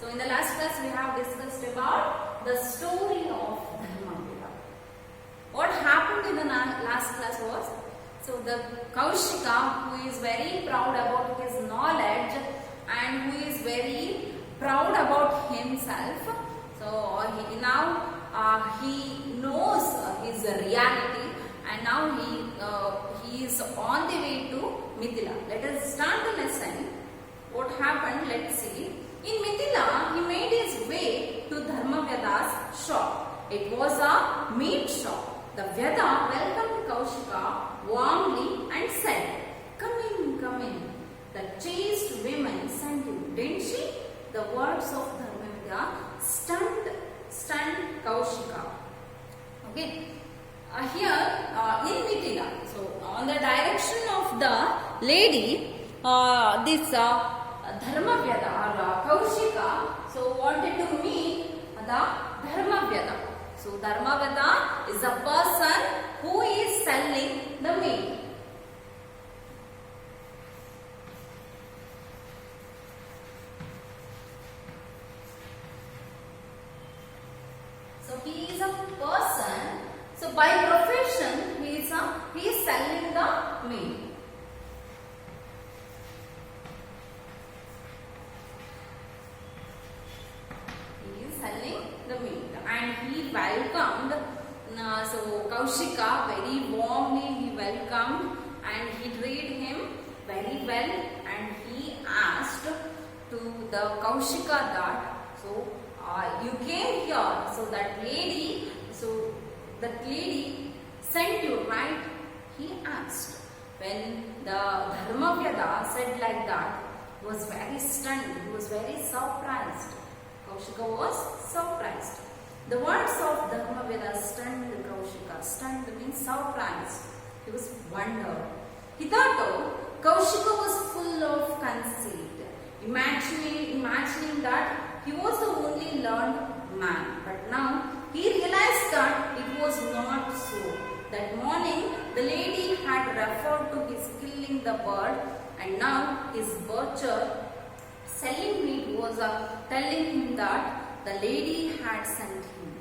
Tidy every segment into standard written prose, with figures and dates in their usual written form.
So in the last class we have discussed about the story of Dharmaveda. What happened in the last class was, so the Kaushika, who is very proud about his knowledge and who is very proud about himself, so he knows his reality, and now he is on the way to Mithila. Let us start the lesson. What happened? Let's see. In Mithila, he made his way to Dharmavyada's shop. It was a meat shop. The Vyada welcomed Kaushika warmly and said, "Come in, come in." The chaste woman sent you, didn't she? The words of Dharmavyada stunned Kaushika. Okay. Here in Mithila, so on the direction of the lady, this Dharmavyada or Kaushika, so wanted to meet the Dharmavyada. So Dharmavyada is a person who is selling the meat. So he is a person. So by profession he is selling the meat. Selling the meat, and he welcomed so Kaushika very warmly. He welcomed and he treated him very well, and he asked to the Kaushika that, so you came here, so that lady sent you, right? He asked. When the Dharmavyada said like that, he was very stunned, he was very surprised. Kaushika was surprised. The words of Dharmavyada stunned Kaushika. Stunned means surprised. He was wondered. He thought, oh, Kaushika was full of conceit, imagining that he was the only learned man. But now he realized that it was not so. That morning the lady had referred to his killing the bird, and now his butcher selling meat was telling him that the lady had sent him.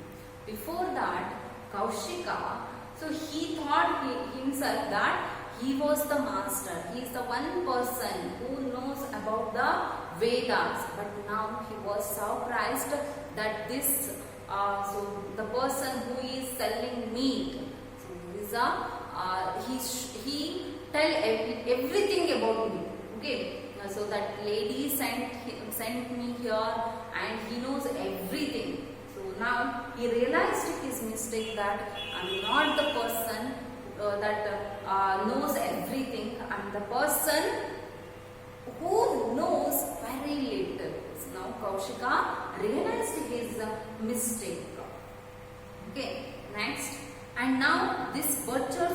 Before that, Kaushika, so he thought himself that he was the master. He is the one person who knows about the Vedas. But now he was surprised that this, so the person who is selling meat, so he tell everything about me. Okay. So that lady sent me here, and he knows everything. So now he realized his mistake, that I'm not the person that knows everything. I'm the person who knows very little. So now Kaushika realized his mistake. Okay, next. And now this butcher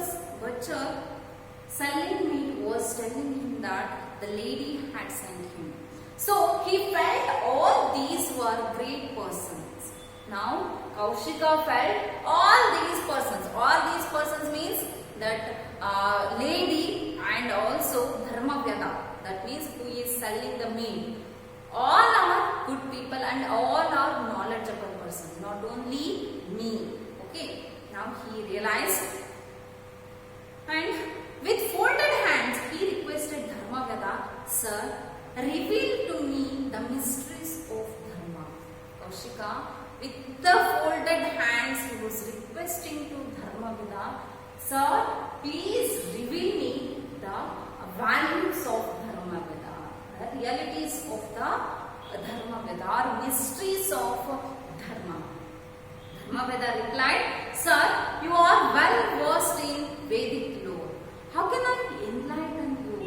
selling meat was telling him that the lady had sent him. So he felt all these were great persons. Now Kaushika felt all these persons. All these persons means that lady and also Dharmavyada. That means who is selling the meat. All are good people and all are knowledgeable persons. Not only me. Okay. Now he realized, and with folded hands, he requested Dharmavyada, "Sir, reveal to me the mysteries of Dharma." Kaushika, with the folded hands, he was requesting to Dharmavyada, "Sir, please reveal me the values of Dharmaveda, the realities of the Dharmaveda, or mysteries of Dharma." Dharmaveda replied, "Sir, you are well versed in Vedic lore. How can I enlighten you?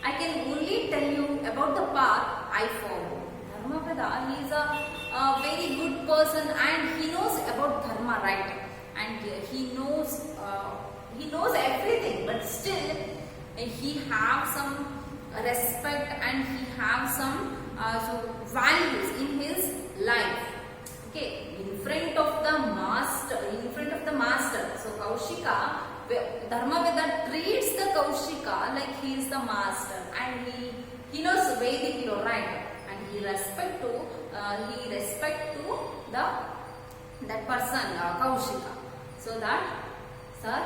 I can only tell you about the path I follow." Dharmaveda, he is a very good person, and he knows about Dharma, right? And he knows everything, but still he have some respect and he have some values in his life. Okay, in front of the master. So Kaushika, Dharmaveda treats the Kaushika like he is the master, and he knows Vedic law, right? And he respect to he respect to that person, Kaushika, so that, sir,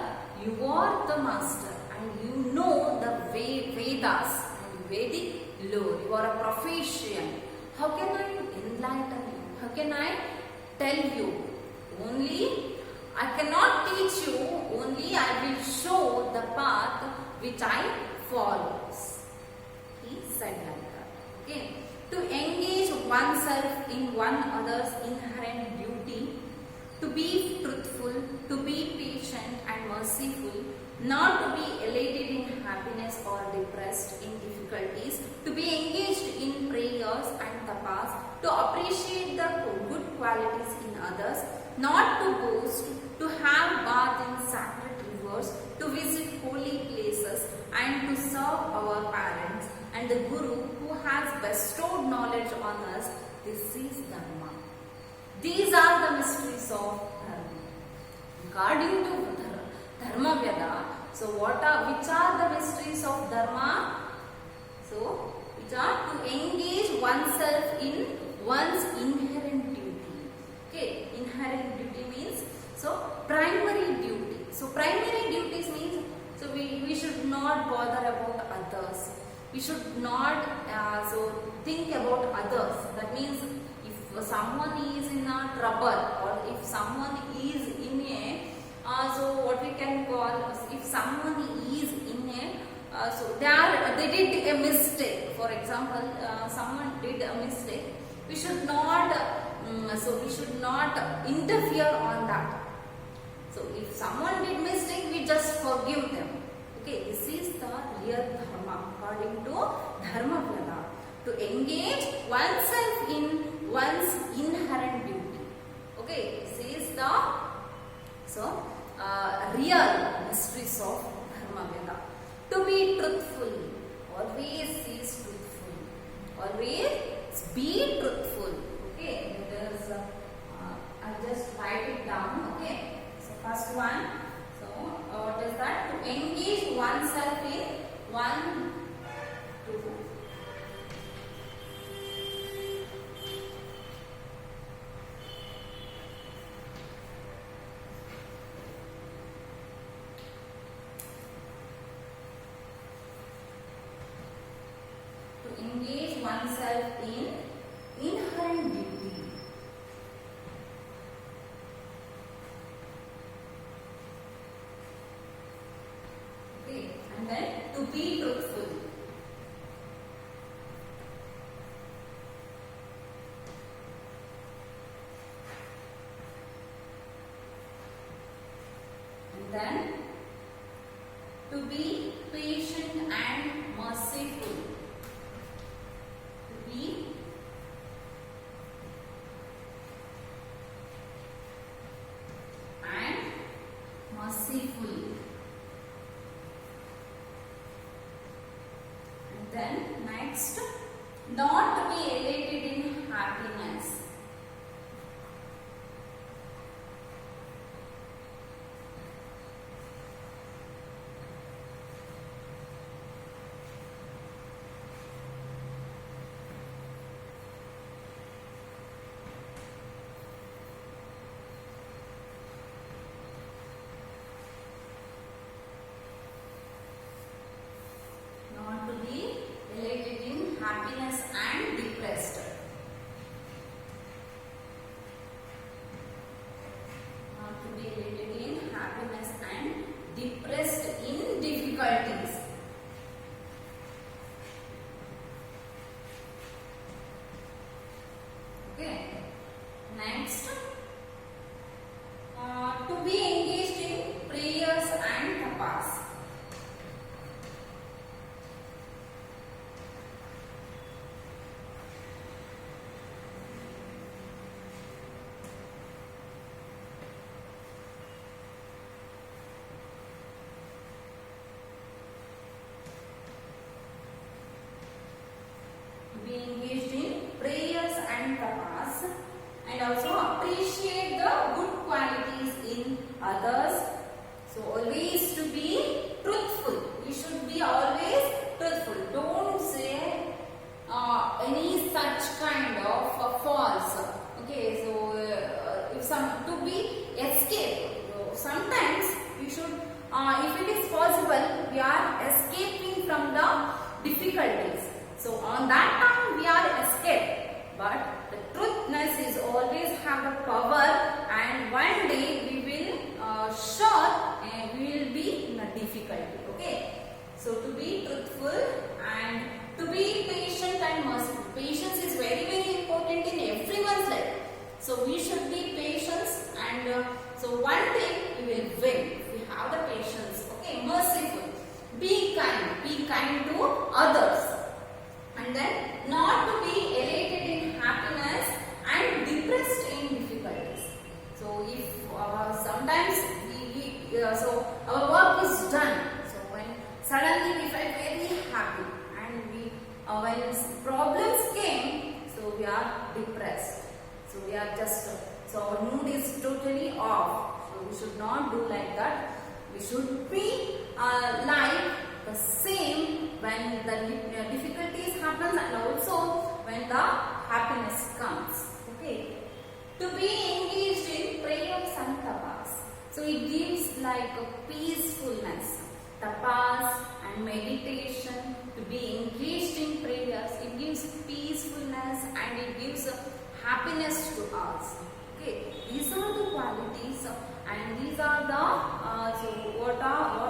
you are the master and you know the Vedas and Vedic lore. You are a proficient. How can I enlighten you? How can I tell you? Only I cannot teach you. Only I will show the path which I follows. He said like that. Okay. To engage oneself in one other's inherent duty, to be truthful, to be patient and merciful, not to be elated in happiness or depressed in difficulties, to be engaged in prayers and tapas, to appreciate the good qualities in others, not to boast, to have bath in sacred rivers, to visit holy places and to serve our parents and the Guru who has bestowed knowledge on us. This is Dharma. These are the mysteries of Dharma. According to Dharma Vyada, so which are the mysteries of Dharma? So, which are to engage oneself in one's inherent duty. Okay, inherent duty means, so primary duty. So, primary duties means, so we should not bother about others. We should not think about others. That means if someone is in a trouble or if someone is in a so what we can call, if someone is in a so they did a mistake. For example, someone did a mistake. We should not interfere on that. So if someone did mistake, we just forgive them. Okay, this is the real Dharma according to Dharma Vyada. To engage oneself in one's inherent duty. Okay, this is the real mysteries of Dharma Vyada. To be truthful, always is truthful. Always be truthful. Okay, there is I'll just write it down. Okay, so first one. So what is that? To engage oneself in one, two. To engage oneself in inherent duty. Okay, and then to be truthful. And then to be patient and merciful. To be and merciful. And then next, not to be elated in happiness. Not to be elated in happiness and depressed. Not to be elated in happiness and depressed in difficulties. Okay. Next, to be engaged in prayers and tapas. So to be truthful and to be patient and merciful. Patience is very, very important in everyone's life. So we should be patient, and so one day we will win. We have the patience. Okay, merciful. Be kind to others, and then not to be elated in happiness and depressed in difficulties. So if sometimes so our work is done. So when suddenly we felt very happy, and when problems came, so we are depressed. So we are just so our mood is totally off. So we should not do like that. We should be like the same when the difficulties happens, and also when the happiness comes. Okay. To be engaged in prayers and tapas. So it gives like a peacefulness. Tapas and meditation. To be engaged in prayers, it gives peacefulness and it gives happiness to us. Okay, these are the qualities, and these are the so what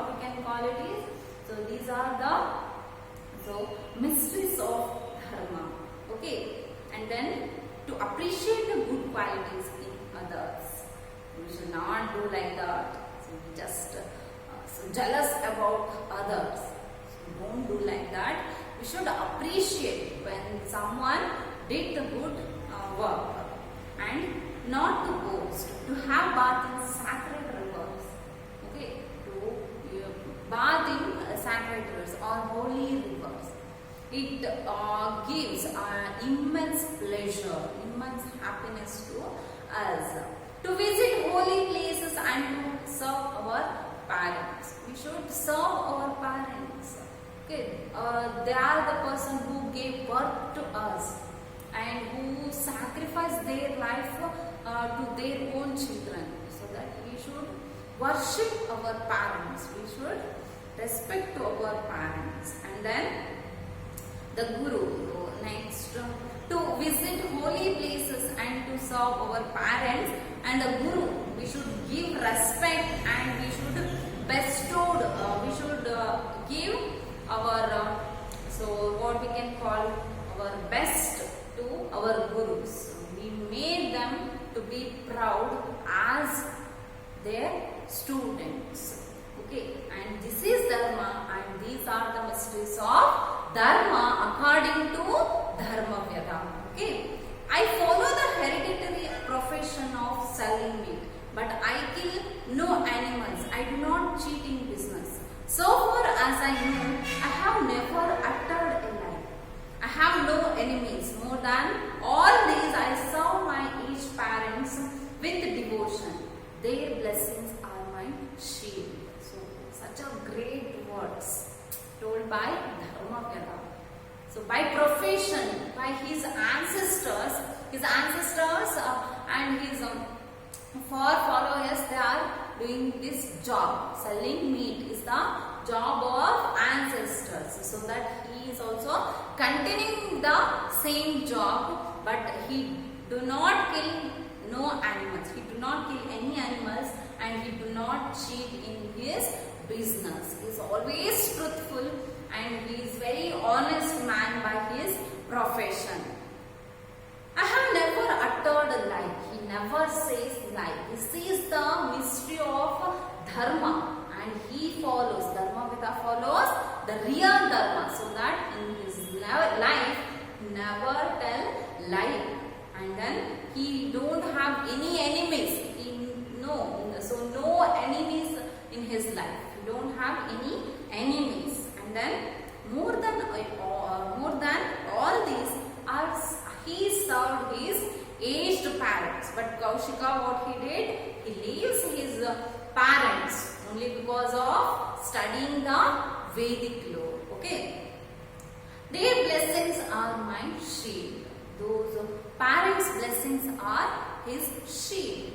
we can call it is. So these are the mysteries of dharma. Okay, and then to appreciate the good qualities in others. We should not do like that. So we just so jealous about others. So don't do like that. We should appreciate when someone did the good work, and not to boast, to have bath in sacred rivers. Okay, to bath in sacred rivers or holy rivers. It gives immense pleasure, immense happiness to us. To visit holy places and to serve our parents. We should serve our parents. Okay, they are the person who gave birth to us and who sacrificed their life to their own children. So that we should worship our parents. We should respect to our parents. And then the Guru. Next, to visit holy places and to serve our parents. And the Guru, we should give respect and we should bestow, we should give our, so what we can call our best to our Gurus. We made them to be proud as their students. Okay, and this is Dharma, and these are the mysteries of Dharma according to Dharma Vyada. Okay, I follow the hereditary profession of selling meat, but I kill no animals. I do not cheat in business. So far as I know, I have never uttered a lie. I have no enemies. More than all these, I serve my aged parents with devotion. Their blessings are my shield. So, such a great words told by Dharma Vyada. So, by profession, by his ancestors and his followers, they are doing this job. Selling meat is the job of ancestors. So that he is also continuing the same job, but he do not kill no animals. He do not kill any animals, and he do not cheat in his business. He is always truthful, and he is very honest man by his profession. I have never uttered a lie. He never says lie. This is the mystery of Dharma, and he follows, Dharma Vyada follows the real Dharma, so that in his life he never tell lie, and then he don't have any enemies. No enemies in his life. He don't have any enemies, and then more than all these are he served his aged parents. But Kaushika, what he did, he leaves his parents only because of studying the Vedic law. Okay, their blessings are my shield. Those parents' blessings are his shield.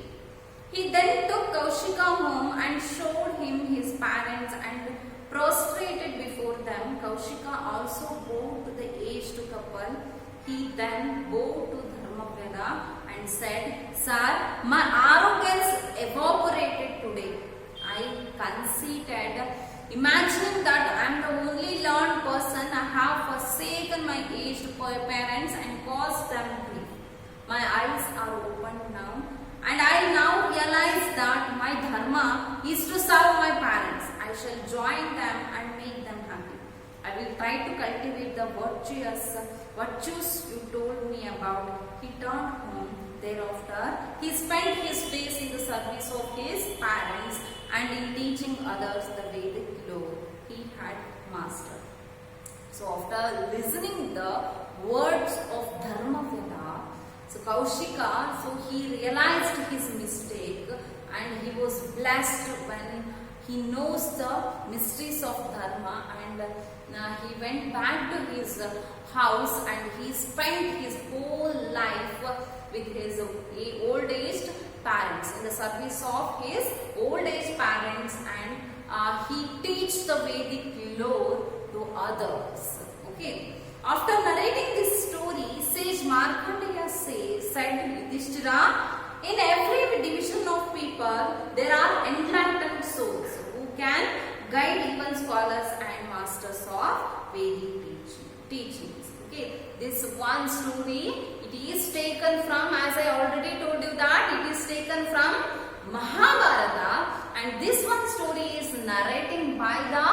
He then took Kaushika home and showed him his parents and prostrated before them. Kaushika also bowed to the aged couple. He then bowed to Dharma Vyada and said, "Sir, my arrogance evaporated today. I conceited, imagining that I am the parents and caused them grief. My eyes are open now, and I now realize that my dharma is to serve my parents. I shall join them and make them happy. I will try to cultivate the virtues you told me about. He turned home. Thereafter, he spent his days in the service of his parents and in teaching others the Vedic lore he had mastered. So after listening the words of Dharmavyada, so Kaushika, so he realized his mistake and he was blessed when he knows the mysteries of Dharma, and he went back to his house and he spent his whole life with his old aged parents, in the service of his old age parents, and he teach the Vedic lore to others. Okay. After narrating this story, sage Markandeya said to Yudhishthira, in every division of people, there are enlightened souls who can guide even scholars and masters of Vedic teachings. Okay, this one story, it is taken from, as I already told you that, it is taken from Mahabharata, and this one story is narrating by the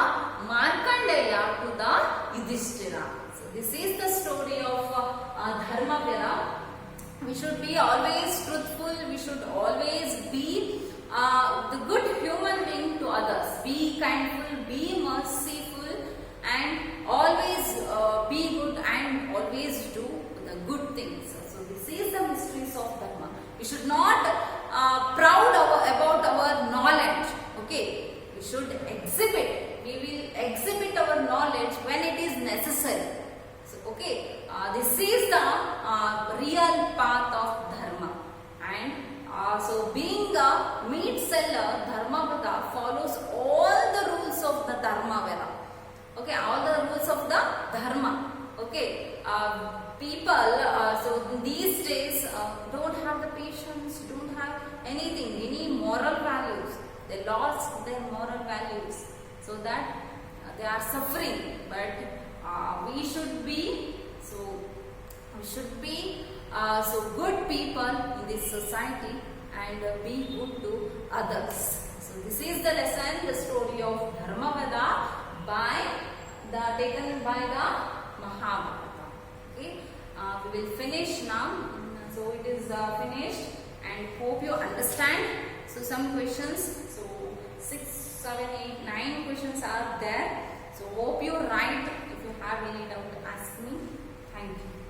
Markandeya to the Yudhishthira. So this is the story of Dharmavyada. We should be always truthful, we should always be the good human being to others. Be kindful, be merciful, and always be good and always do the good things. So this is the mysteries of Dharma. We should not proud about our knowledge. Okay, we should exhibit. We will exhibit our knowledge when it is necessary. So, okay, this is the real path of Dharma. And so being a meat seller, Dharmavyada follows all the rules of the Dharmavyada. Okay, all the rules of the Dharma. Okay, people, so these days don't have the patience, don't have anything, any moral values. They lost their moral values, so that they are suffering. But we should be so good people in this society and be good to others. So this is the lesson, the story of Dharmavyada taken by the Mahabharata. Okay, we will finish now. So it is finished, and hope you understand. So some questions, so 6, 7, 8, 9 questions are there. So hope you write. If you have any doubt, ask me. Thank you.